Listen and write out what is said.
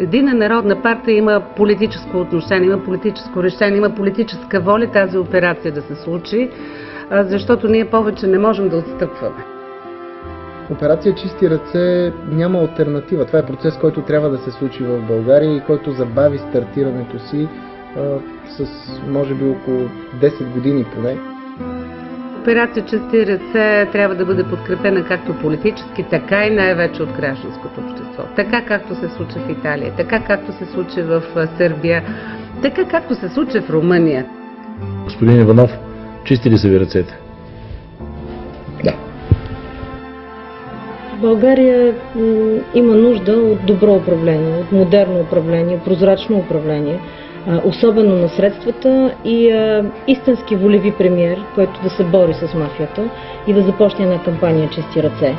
Единна народна партия има политическо отношение, има политическо решение, има политическа воля тази операция да се случи, защото ние повече не можем да отстъпваме. Операция Чисти ръце няма алтернатива. Това е процес, който трябва да се случи в България и който забави стартирането си с може би около 10 години поне. Операция Чисти ръце трябва да бъде подкрепена както политически, така и най-вече от гражданското общество. Така както се случи в Италия, така както се случи в Сърбия, така както се случи в Румъния. Господин Иванов, чисти ли са ви ръцете? Да. България има нужда от добро управление, от модерно управление, прозрачно управление, особено на средствата и истински волеви премиер, който да се бори с мафията и да започне една кампания Чисти ръце.